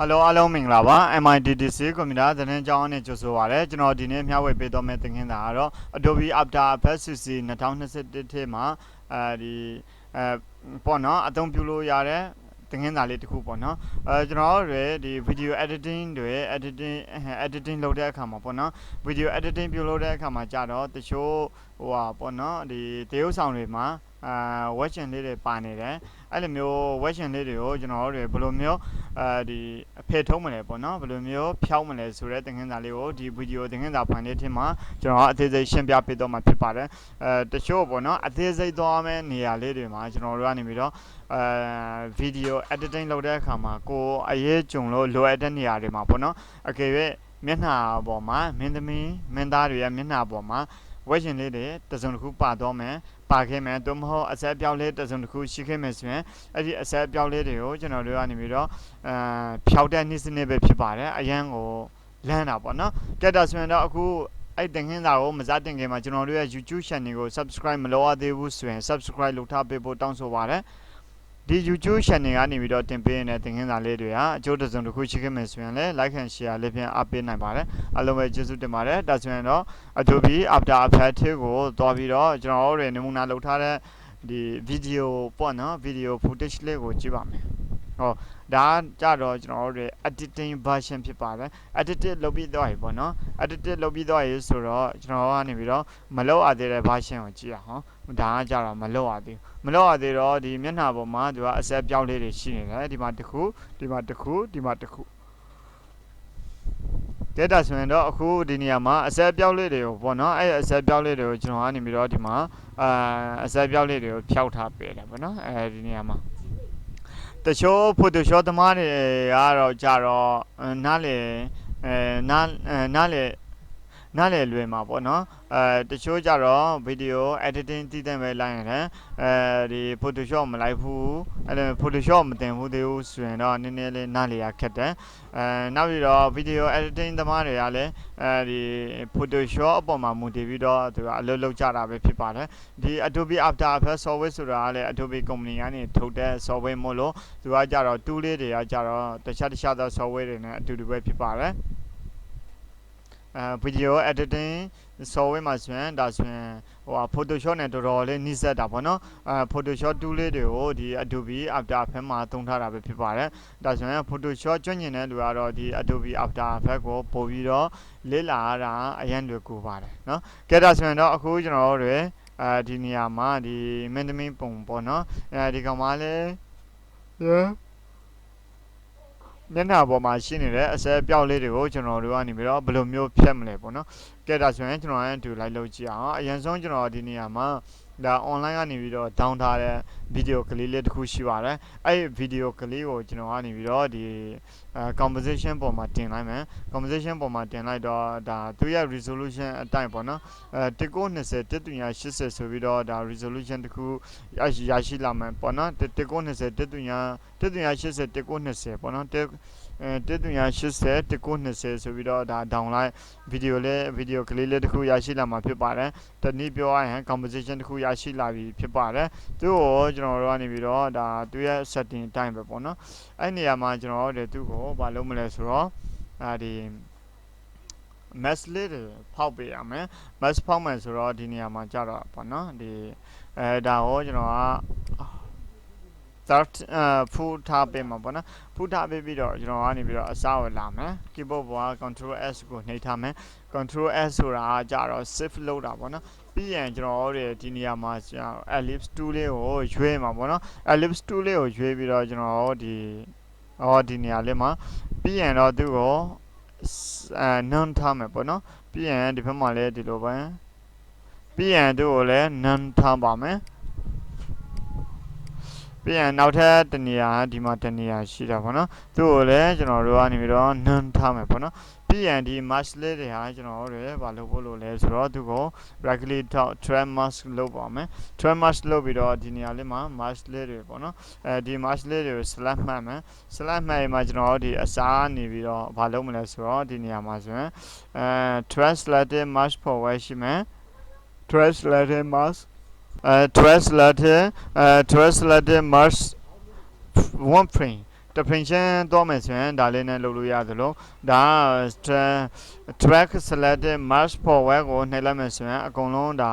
Hello အားလုံးမင်္ဂလာပါ MITDC ကွန်ပျူတာသတင်းကြောင်းနဲ့ကြိုဆိုပါရစေကျွန်တော်ဒီနေ့မျှဝေပေးတော့မယ့်သင်ခန်းစာကတော့ Adobe After Effects CC 2021ထဲမှာဒီပေါ့နော်အသုံးပြုလို့ရတဲ့သင်ခန်းစာလေးတစ်ခုပေါ့နော်ကျွန်တော်တို့ဒီ video editing တွေ editing လုပ်တဲ့အခါမှာပေါ့နော် video editing ပြုလုပ်တဲ့အခါမှာကြတော့တချို့ပေါ့နော်ဒီတရုပ်ဆောင်တွေမှာwebsite လေးတွေပါနေတယ်အဲ့လိုမျိုး website လေးတွေကိုကျွန်တော်တို့ဘယ်လိုမျိုးဒီအဖေထုံးမလဲပေါ့နော်ဘယ်လိုမျိုးဖြောင်းမလဲဆိုတဲ့သင်ခန်းစာလေးကိုဒီ video သင်ခန်းစာဖိုင်လေးထဲမှာကျွန်တော်အသေးစိတ်ရှင်းပြပေးတော့မှာဖြစ်ပါတယ်တချို့ပေါ့နော်အသေးစိတ်သွားမယ့်နေရာလေးတွေမှာကျွန်တော်တို့ကနေပြီးတော့video editing လုပ်တဲ့အခါမှာကိုအရေးကြုံလို့လိုအပ်တဲ့နေရာတွေမှာပေါ့နော်အကယ်၍မျက်နှာပေါ်မှာမင်းသမီးမင်းသားတွေရဲ့မျက်နှာပေါ်မှာဝက်ရှင်လေးတွေတစုံတစ်ခုပါတော့မယ်ပါခဲ့မယ်သို့မဟုတ်အဆက်ပြောင်းလေးတစုံတစ်ခုရှိခဲ့မယ်ဆိုရင်အဲ့ဒီအဆက်ပြောင်းလေးတွေကိုကျွန်တော်တို့ကနေပြီးတော့ဖြောက်တဲ့နည်းစနစ်ပဲဖြစ်ပါတယ်အရန်ကိုလမ်းတာပေါ့နော်ကဲဒါဆိုရင်တော့အခုအဲ့တင်ခင်းစာကိုမစားတင်ခင်မှာကျွန်တော်တို့ရဲ့ YouTube channel ကို subscribe မလုပ်ရသေးဘူးဆိုရင် subscribe လုပ်ထားပေးဖို့တောင်းဆိုပါတယ်ဒီ YouTube channel ကနေပြီးတော့တင်ပေးနေတဲ့သင်ခန်းစာလေးတွေဟာအကျိုးတစ်စုံတစ်ခုရှိခဲ့မယ်ဆိုရင်လည်း like and share လေးဖြင့်အားပေးနိုင်ပါတယ်အားလုံးပဲကျေးဇူးတင်ပါတယ်ဒါဆိုရင်တော့ Adobe After Effects ကိုတွားပြီးတော့ကျွန်တော်တို့နမူနာလုပ်ထားတဲ့ဒီ video ပေါ့နော် video footage လေးကိုကြည့်ပါမယ်ဟောဒါကြတော့ကျွန်တော်တို့ editing version ဖြစ်ပါတယ် edited လုပ်ပြီးတော့ပေါ့နော် edited လုပ်ပြီးတော့ရေဆိုတော့ကျွန်တော်ကနေပြီးတော့မလုပ်ရသေးတဲ့ version ကိုကြည့်ရအောင်ဒါကကြတော့မလုပ်ရသေးမလုပ်ရသေးတော့ဒီမျက်နှာပေါ်မှာသူကအဆက်ပြောင်းလေးတွေရှိနေတယ်ဒီမှာတစ်ခုဒီမှာတစ်ခုဒီမှာတစ်ခုကဲဒါဆိုရင်တော့အခုဒီနေရာမှာအဆက်ပြောင်းလေးတွေကိုပေါ့နော်အဲ့အဆက်ပြောင်းလေးတွေကိုကျွန်တော်ကနေပြီးတော့ဒီမှာအဆက်ပြောင်းလေးတွေကိုဖြောက်ထားပေးတယ်ပေါ့နော်ဒီနေရာမှာတချို့ Photoshop သမားတွေကတော့ကြတော့နားလေလွယ်မှာပေါ့နော်တချို့ကြတော့ video editing တည်တဲ့ပဲလိုက်ရတယ်ဒီ Photoshop မလိုက်ဘူးအဲ့လို Photoshop မတင်ဘူးသေးဘူးဆိုရင်တော့နည်းနည်းလေးနားလေရခက်တယ်နောက်ပြီးတော့ video editing သမားတွေကလည်းဒီ Photoshop အပေါ်မှာမူတည်ပြီးတော့သူကအလုပ်လုပ်ကြတာပဲဖြစ်ပါတယ်ဒီ Adobe After Effects software ဆိုတာကလည်း Adobe company ကနေထုတ်တဲ့ software မို့လို့သူကကြတော့ tool လေးတွေကကြတော့တခြားသော software တွေနဲ့အတူတူပဲဖြစ်ပါတယ်video editing software မှာဆိုရင်ဒါဆိုရင်Photoshop နဲ့တော်တော်လေးနှိစက်တာပေါ့နော်Photoshop tool လေးတွေကိုဒီ Adobe After Effects မှာသုံးထားတာပဲဖြစ်ပါတယ်ဒါဆိုရင် Photoshop ကျွမ်းကျင်တဲ့လူကတော့ဒီ Adobe After Effects ကိုပို့ပြီးတော့လေ့လာရတာအရင်လွယ်ကူပါတယ်နော်ကဲဒါဆိုရင်တော့အခုကျွန်တော်တို့ဒီနေရာမှာဒီမင်းသမီးပုံပေါ့နော်ဒီကောင်မလေးမျက်နှာပေါ်မှာရှိနေတဲ့အဆက်ပြောက်လေးတွေကိုကျွန်တော်တို့ကနေပြီးတော့ဘယ်လိုမျိုးဖြတ်မလဲပေါ့နော်ကဲဒါဆိုရင်ကျွန်တော်အတူလိုက်လုပ်ကြည့်အောင်အရင်ဆုံးကျွန်တော်ဒီနေရာမှာဒါ online ကနေပြီးတော့ down ထားတဲ့ video ကလေးလေးတစ်ခုရှိပါတယ်အဲ့ video ကလေးကိုကျွန်တော်ကနေပြီးတော့ဒီcomposition ပေါ်မှာတင်လိုက်မယ် composition ပေါ်မှာတင်လိုက်တော့ဒါသူရဲ့ resolution အတိုင်းပေါ့နော်1920 1380ဆိုပြီးတော့ဒါ resolution တစ်ခုရရှိလာမယ်ပေါ့နော်1920 1380 1920ပေါ့နော်1380 1920ဆိုပြီးတော့ဒါ download video ကလေးလေးတစ်ခုရရှိလာမှာဖြစ်ပါတယ်တနည်းပြောရရင် composition တစ်ခုရရှိလာပြီဖြစ်ပါတယ်သူ့ကိုကျွန်တော်တို့ကနေပြီးတော့ဒါသူရဲ့ setting အတိုင်းပဲပေါ့နော်အဲ့နေရာမှာကျွန်တော်တို့သူ့ကိုဘာလုပ်မလဲဆိုတော့ဒီ mask လေးတွေဖောက်ပေးရမယ် mask ဖောက်မယ်ဆိုတော့ဒီနေရာမှာကြတော့ပေါ့နော်ဒီဒါကိုကျွန်တော်ကဖူထားပေးမှာပေါ့နော်ဖူထားပေးပြီးတော့ကျွန်တော်ကနေပြီးတော့အစားကိုလာမယ် keyboard ပေါ်က control s ကိုနှိပ်ထားမယ် control s ဆိုတာကြတော့ shift လုပ်တာပေါ့နော်ပြီးရင်ကျွန်တော်တို့ဒီနေရာမှာ ellipse tool လေးကိုရွေးမှာပေါ့နော် ellipse tool လေးကိုရွေးပြီးတော့ကျွန်တော်ဒီနေရာလေးမှာပြီးရင်တော့သူ့ကိုnone ထားမယ်ပေါ့နော်ပြီးရင်ဒီဘက်မှာလည်းဒီလိုပဲပြီးရင်သူ့ကိုလည်း none ထားပါမယ်ပြီးရင်နောက်ထပ်တနေရာဒီမှာတနေရာရှိတာပေါ့နော်သူ့ကိုလည်းကျွန်တော်တို့ကနေပြီးတော့ none ထားမယ်ပေါ့နော်ပြီးရင်ဒီ mask လေးတွေဟာကျွန်တော်တို့ဘာလုပ်ဖို့လို့လဲဆိုတော့သူကို right click track mask လုပ်ပါမယ် track mask လုပ်ပြီးတော့ဒီနေရာလေးမှာ mask လေးတွေပေါ့နော်ဒီ mask လေးတွေကို select မှတ်မယ် select မှတ်ရင်မှာကျွန်တော်တို့ဒီအစားနေပြီးတော့ဘာလုပ်မလဲဆိုတော့ဒီနေရာမှာဆိုရင် translated mask forward ရှိမယ် translated mask translated mask one frame definition တော့မယ်ဆိုရင်ဒါလေးနဲ့လုပ်လို့ရတယ်လို့ဒါ track selected march forward ကိုနှိပ်လိုက်မယ်ဆိုရင်အကုန်လုံးဒါ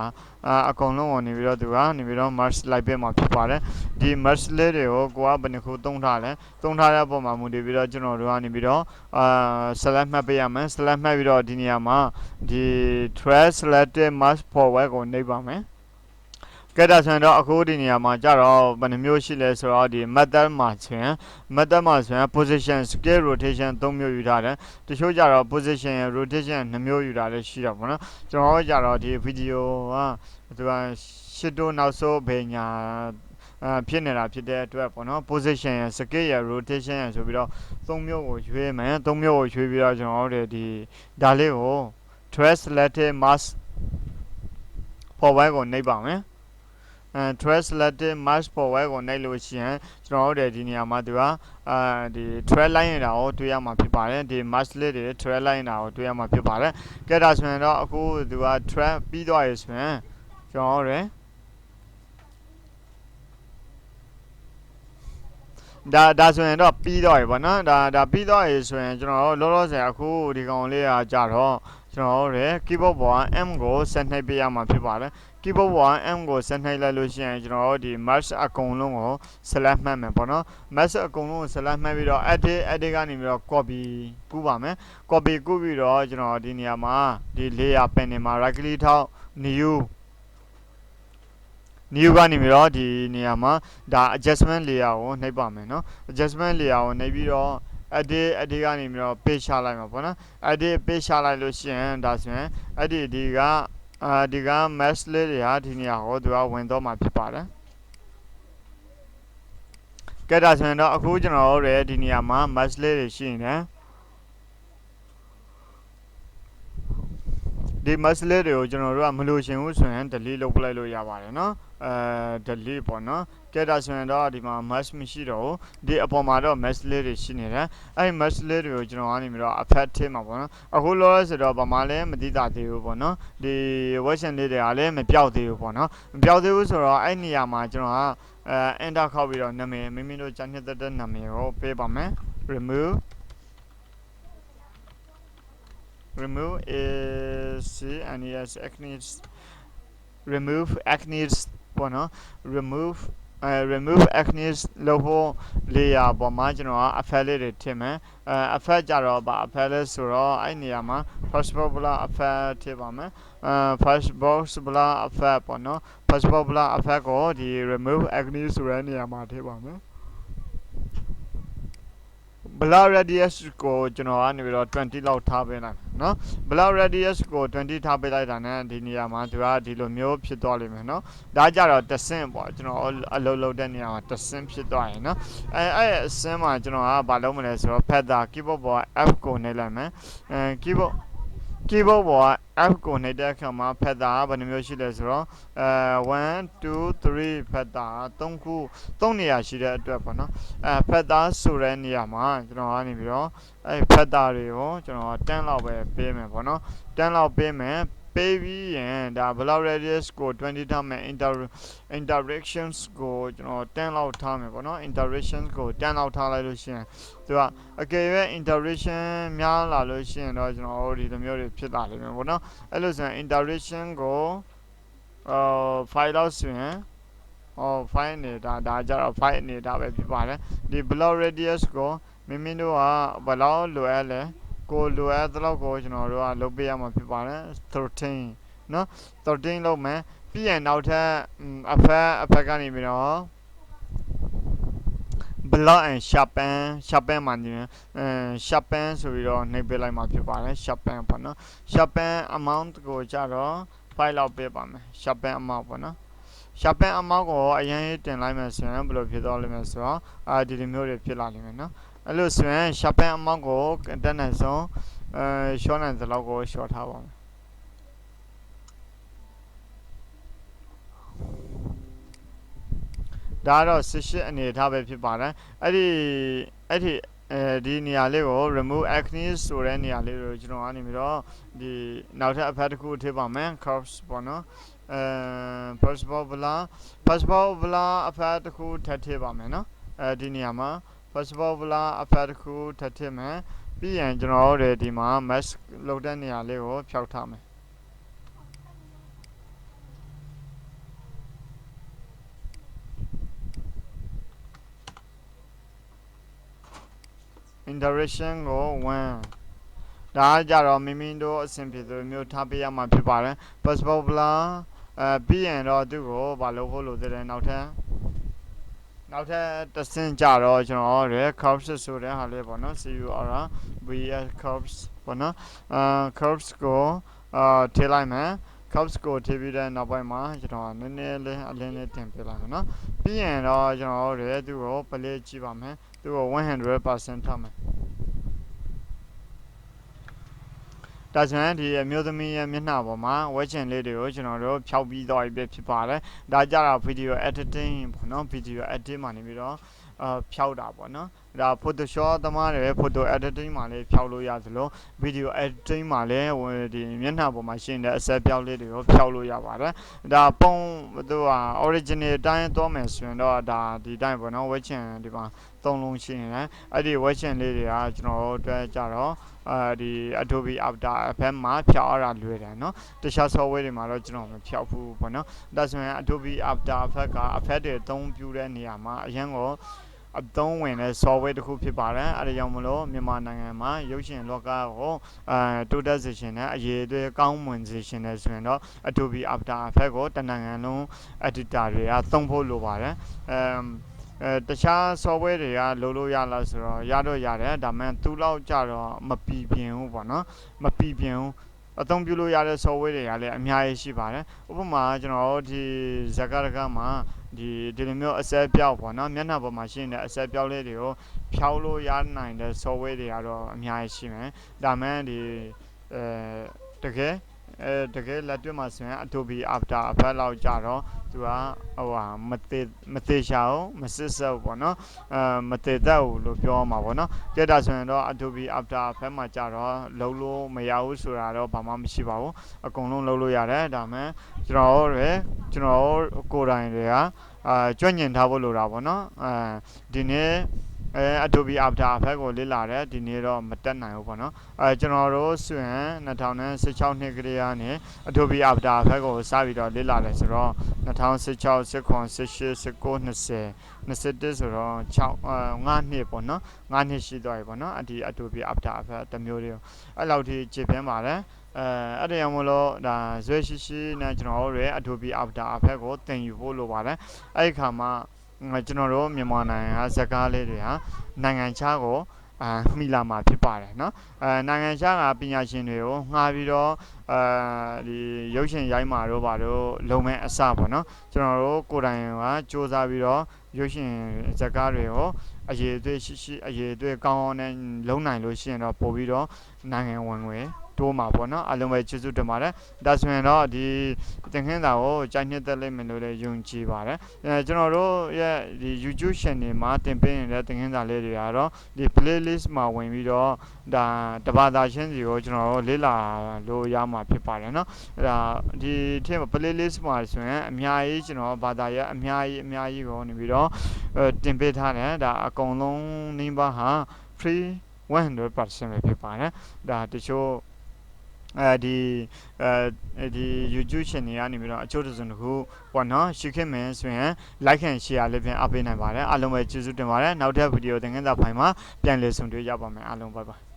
အကုန်လုံးကိုနေပြီးတော့သူကနေပြီးတော့ march လိုက်ပေးမှာဖြစ်ပါတယ်ဒီ march လေးတွေကိုကိုကဘယ်နှခုသုံးထားလဲသုံးထားတဲ့အပေါ်မှာမူတည်ပြီးတော့ကျွန်တော်တို့ကနေပြီးတော့select မှတ်ပေးရမယ် select မှတ်ပြီးတော့ဒီနေရာမှာဒီ track selected march forward ကိုနှိပ်ပါမယ်ကဲဒါဆိုရင်တော့အခုဒီနေရာမှာကြတော့ဘယ်နှမျိုးရှိလဲဆိုတော့ဒီ method မှာဆိုရင် position scale rotation 3မျိုးယူထားတယ်တချို့ကြတော့ position rotation 2မျိုးယူထားတယ်ရှိတာပေါ့နော်ကျွန်တော်တို့ကြတော့ဒီ video ကသူကရှစ်တို့နောက်ဆုံးဘေညာဖြစ်နေတာဖြစ်တဲ့အတွက်ပေါ့နော် position ရယ် scale ရယ် rotation ရယ်ဆိုပြီးတော့3မျိုးကိုရွေးမယ်3မျိုးကိုရွေးပြီးတော့ကျွန်တော်တို့ဒီဒါလေးကို track selected mask forward ကိုနှိပ်ပါမယ်track selected march forward ကိုနှိပ်လို့ရှိရင်ကျွန်တော်တို့ဒီနေရာမှာသူကဒီ track line နေတာကိုတွေ့ရမှာဖြစ်ပါတယ်ဒီ march လေးတွေ track line နေတာကိုတွေ့ရမှာဖြစ်ပါတယ်ကဲဒါဆိုရင်တော့အခုသူက track ပြီးသွားပြီဆိုရင်ကျွန်တော်တို့ဒါဆိုရင်တော့ပြီးတော့ပြီပေါ့နော်ဒါပြီးတော့ပြီဆိုရင်ကျွန်တော်တို့လောလောဆယ်အခုဒီကောင်လေးကကြတော့ကျွန်တော်တို့ keyboard ပေါ်က M ကိုဆက်နှိပ်ပေးရမှာဖြစ်ပါတယ် keyboard ပေါ်က M ကိုဆက်နှိပ်လိုက်လို့ရှိရင်ကျွန်တော်တို့ဒီ mouse အကုန်လုံးကို select မှတ်မယ်ပေါ့နော် mouse အကုန်လုံးကို select မှတ်ပြီးတော့ edit ကနေပြီးတော့ copy ကူးပါမယ် copy ကူးပြီးတော့ကျွန်တော်ဒီနေရာမှာဒီ layer panel မှာ right click ထောက် new ကနေပြီးတော့ဒီနေရာမှာဒါ adjustment layer ကိုနှိပ်ပါမယ်နော် adjustment layer ကိုနှိပ်ပြီးတော့ edit ကနေပြီးတော့ page ချလိုက်မှာပေါ့နော် edit page ချလိုက်လို့ရှိရင်ဒါဆိုရင်ဒီက mesh လေးတွေဟာဒီနေရာကိုသူကဝင်တော့မှာဖြစ်ပါတယ်ကဲဒါဆိုရင်တော့အခုကျွန်တော်တို့ရဲ့ဒီနေရာမှာ mesh လေးတွေရှိနေတယ်ဒီ mesh လေးတွေကိုကျွန်တော်တို့ကမလို့ရှင်ဘူးဆိုရင် delete လုပ်ပလိုက်လို့ရပါတယ်နော်delete ပေါ့နော်ကဲဒါဆိုရင်တော့ဒီမှာ mesh မရှိတော့ဘူးဒီအပေါ်မှာတော့ mesh လေးတွေရှိနေတယ်အဲ့ mesh လေးတွေကိုကျွန်တော်ကနေပြီးတော့ effect ထည့်မှာပေါ့နော်အခုလောလောဆယ်တော့ဗမာလည်းမသိတာသေးဘူးပေါ့နော်ဒီ version လေးတွေကလည်းမပြောက်သေးဘူးပေါ့နော်မပြောက်သေးဘူးဆိုတော့အဲ့နေရာမှာကျွန်တော်ကenter ခောက်ပြီးတော့နာမည်မိမိတို့ကြာနှစ်သက်တဲ့နာမည်ကိုပေးပါမယ် remove acnes remove acnes ပေါ့နော် remove acnes လို့ဖို့ layer ပေါ်မှာကျွန်တော်က effect လေးတွေထည့်မယ် effect ကြတော့ဗာ effect လေးဆိုတော့အဲ့နေရာမှာ first popular effect ထည့်ပါမယ်first popular effect ပေါ့နော် first popular effect ကိုဒီ remove acnes ဆိုတဲ့နေရာမှာထည့်ပါမယ်Blur radius ကိုကျွန်တော်ကနေပြီးတော့20လောက်ထားပေးလိုက်နော် Blur radius ကို20ထားပေးလိုက်တာနဲ့ဒီနေရာမှာသူကဒီလိုမျိုးဖြစ်သွားလိမ့်မယ်နော်ဒါကြတော့တစ်ဆင့်ပေါ့ကျွန်တော်အလုပ်လုပ်တဲ့နေရာမှာတစ်ဆင့်ဖြစ်သွားရင်နော်အဲ့အဆင့်မှာကျွန်တော်ကဘာလုပ်မလဲဆိုတော့ feather keyboard ပေါ် F ကိုနှိပ်လိုက်မယ်keyboard ပေါ် F ကိုနှိပ်တဲ့အခါမှာ feather ဘယ်နှမျိုးရှိလဲဆိုတော့1 2 3 feather 3ခု3နေရာရှိတဲ့အတွက်ပေါ့နော်feather ဆိုတဲ့နေရာမှာကျွန်တော်ကနေပြီးတော့အဲ့ feather တွေကိုကျွန်တော်10လောက်ပဲပေးမယ်ပေါ့နော်10လောက်ပေးမယ်ပေးပြီးရင်ဒါ blur radius ကို20ထားမယ် interactions ကိုကျွန်တော်10လောက်ထားမယ်ပေါ့နော် interactions ကို10လောက်ထားလိုက်လို့ရှိရင်သူကအကယ်၍ interaction များလာလို့ရှိရင်တော့ကျွန်တော်တို့ဒီလိုမျိုးတွေဖြစ်လာလိမ့်မယ်ပေါ့နော်အဲ့လိုဆိုရင် interaction ကို5လောက်ဆိုရင်5နေတာဒါကြတော့5နေတာပဲဖြစ်ပါတယ်ဒီ blur radius ကိုမိမိတို့ကဘယ်လောက်လိုအပ်လဲကိုလိုအပ်သလောက်ကိုကျွန်တော်တို့ကလုပ်ပေးရမှာဖြစ်ပါတယ်13เนาะ13လုပ်မယ်ပြီးရင်နောက်ထပ်အဖက်ကနေပြီးတော့ blur and sharpen မှာနေsharpen ဆိုပြီးတော့နှိပ်ပေးလိုက်မှာဖြစ်ပါတယ် sharpen ပေါ့နော် sharpen amount ကိုကြတော့5လောက်ပေးပါမယ် sharpen amount ပေါ့နော် sharpen amount ကိုအရင်တင်လိုက်မယ်ဆိုရင်ဘယ်လိုဖြစ်သွားလိမ့်မယ်ဆိုတော့ဒီလိုမျိုးတွေဖြစ်လာလိမ့်မယ်နော်အဲ့လိုဆိုရင် sharpen amount ကိုတက်နိုင်ဆုံးshort နိုင်သလောက်ကို short ထားပါမယ်ဒါတော့18အနေထားပဲဖြစ်ပါတယ်အဲ့ဒီနေရာလေးကို remove acnes ဆိုတဲ့နေရာလေးကိုကျွန်တော်ကနေပြီးတော့ဒီနောက်ထပ်အဖက်တစ်ခုထည့်ပါမယ် curves ပေါ့နော်first popular အဖက်တစ်ခုထပ်ထည့်ပါမယ်နော်ဒီနေရာမှာ possible effect ကိုထပ်ထည့်မယ်ပြီးရင်ကျွန်တော်တို့ဒီမှာ mask လုပ်တဲ့နေရာလေးကိုဖြောက်ထားမယ် interaction ကို1ဒါကြတော့မိမိတို့အဆင်ပြေသလိုမျိုးထားပေးရမှာဖြစ်ပါတယ် possible ပြီးရင်တော့သူ့ကိုဘာလို့ဖို့လို့တဲ့နောက်ထပ်တစ်ဆင့်ကြတော့ကျွန်တော်တို့ curves ဆိုတဲ့ဟာလေးပေါ့နော် CURVS curves ပေါ့နော်curves ကိုထည့်လိုက်မယ် curves ကိုထည့်ပြီးတဲ့နောက်ပိုင်းမှာကျွန်တော်နည်းနည်းလေးအလင်းလေးတင်ပေးလိုက်မယ်နော်ပြီးရင်တော့ကျွန်တော်တို့သူ့ကို play ကြည့်ပါမယ်သူ့ကို 100% ထားမယ်ဒါဆိုရင်ဒီအမျိုးသမီးရဲ့မျက်နှာပေါ်မှာဝက်ချင်လေးတွေကိုကျွန်တော်တို့ဖြောက်ပြီးတော့ပြဖြစ်ပါတယ်ဒါကြတာ video editing ပေါ့နော် video edit မှာနေပြီးတော့ဖြောက်တာပေါ့နော်ဒါ Photoshop သမားတွေ photo editing မှာလည်းဖြောက်လို့ရသလို video editing မှာလည်းဒီမျက်နှာပေါ်မှာရှိနေတဲ့အဆက်ပြောက်လေးတွေကိုဖြောက်လို့ရပါတယ်ဒါပုံသူက original အတိုင်းသွားမယ်ဆိုရင်တော့ဒါဒီတိုင်းပေါ့နော်ဝက်ချင်ဒီမှာသုံးလုံးရှိနေတယ်အဲ့ဒီဝက်ချင်လေးတွေကကျွန်တော်တို့အတွက်ကြတော့ဒီ Adobe After Effects မှာဖြောက်ရတာလွယ်တယ်နော်တခြား software တွေမှာတော့ကျွန်တော်မဖြောက်ဘူးပေါ့နော်ဒါဆိုရင် Adobe After Effects က effect တွေအသုံးပြုတဲ့နေရာမှာအရင်ကအသုံးဝင်တဲ့ software တစ်ခုဖြစ်ပါတယ်အဲဒါကြောင့်မလို့မြန်မာနိုင်ငံမှာရုပ်ရှင်လောကကိုတိုးတက်စေချင်တဲ့အရေးအသွေးကောင်းမွန်စေချင်တဲ့ဆိုရင်တော့ Adobe After Effects ကိုတနိုင်ငံလုံး editor တွေကသုံးဖို့လိုပါတယ်တခြား software တွေကလိုလို့ရလားဆိုတော့ရတော့ရတယ်ဒါမှမဟုတ်သူ့လောက်ကြတော့မပီပြင်ဘူးပေါ့နော်မပီပြင်ဘူးအသုံးပြုလို့ရတဲ့ software တွေကလည်းအများကြီးရှိပါတယ်ဥပမာကျွန်တော်တို့ဒီဇာတ်ကားတကားမှာဒီလိုမျိုးအဆက်ပြောက်ပေါ့နော်မျက်နှာပေါ်မှာရှိနေတဲ့အဆက်ပြောက်လေးတွေကိုဖြောက်လို့ရနိုင်တဲ့ software တွေကတော့အများကြီးရှိမယ်ဒါမှမဟုတ်ဒီတကယ်လက်တွေ့မှာဆိုရင် Adobe After Effects လောက်ကြတော့သူကမသေးချာဘူးမစစ်ဆက်ဘူးပေါ့နော်မသေးတတ်ဘူးလို့ပြောမှာပေါ့နော်ကြည့်တာဆိုရင်တော့ Adobe After Effects မှာကြတော့လုံးလို့မရဘူးဆိုတာတော့ဘာမှမရှိပါဘူးအကုန်လုံးလုံးလို့ရတယ်ဒါမှကျွန်တော်တို့ကိုယ်တိုင်တွေကကြွညင်ထားဖို့လိုတာပေါ့နော်ဒီနေ့Adobe After Effects ကိုလေ့လာတယ်ဒီနေ့တော့မတက်နိုင်ဘူးပေါ့နော်ကျွန်တော်တို့ဆိုရင်2016နှစ်ကလေးကနေ Adobe After Effects ကိုစပြီးတော့လေ့လာတယ်ဆိုတော့2016 19 18 19 20 21ဆိုတော့5နှစ်ပေါ့နော်5နှစ်ရှိသွားပြီပေါ့နော်ဒီ Adobe After Effects တစ်မျိုးလေးအဲ့လောက်ထိကြည့်ပြင်းပါတယ်အဲ့ဒါကြောင့်မလို့ဒါဇွဲရှိနဲ့ကျွန်တော်တို့ရဲ့ Adobe After Effects ကိုသင်ယူဖို့လိုပါတယ်အဲ့ဒီခါမှာကျွန်တော်တို့မြန်မာနိုင်ငံဇာတ်ကားလေးတွေဟာနိုင်ငံခြားကိုမိလာမှာဖြစ်ပါတယ်နော်နိုင်ငံခြားကပညာရှင်တွေကိုငှားပြီးတော့ဒီရုပ်ရှင်ရိုက်မှာတော့ဘာလို့လုံမဲ့အစပေါ့နော်ကျွန်တော်တို့ကိုယ်တိုင်ကစူးစမ်းပြီးတော့ရုပ်ရှင်ဇာတ်ကားတွေကိုအရေးအသွေးရှိအရေးအသွေးကောင်းနဲ့လုံနိုင်လို့ရှိရင်တော့ပို့ပြီးတော့နိုင်ငံဝင်ငွေတိုးမှာပေါ့နော်အလုံးပဲကျေးဇူးတင်ပါတယ်ဒါဆိုရင်တော့ဒီသင်ခန်းစာကိုကြိုက်နှစ်သက်လိမ့်မယ်လို့လည်းယုံကြည်ပါတယ်ကျွန်တော်တို့ရဲ့ဒီ YouTube channel မှာတင်ပေးနေတဲ့သင်ခန်းစာလေးတွေကတော့ဒီ playlist မှာဝင်ပြီးတော့ဒါတဘာသာချင်းစီကိုကျွန်တော်တို့လေ့လာလို့ရမှာဖြစ်ပါတယ်နော်ဒါဒီထည့် playlist မှာဆိုရင်အများကြီးကျွန်တော်ဘာသာရဲ့အများကြီးကိုနေပြီးတော့တင်ပေးထားတယ်ဒါအကုန်လုံးနှင်းပါဟာ free 100% ပဲဖြစ်ပါတယ်ဒါတချို့ဒီ YouTube channel ကနေပြီးတော့အချို့တစုံတစ်ခုပေါ့နော်ရှိခဲ့မယ်ဆိုရင် like and share လေးဖြင့်အားပေးနိုင်ပါတယ်အားလုံးပဲကျေးဇူးတင်ပါတယ်နောက်ထပ်ဗီဒီယိုသင်ခန်းစာဖိုင်မှာပြန်လည်ဆုံတွေ့ကြပါမယ်အားလုံး bye bye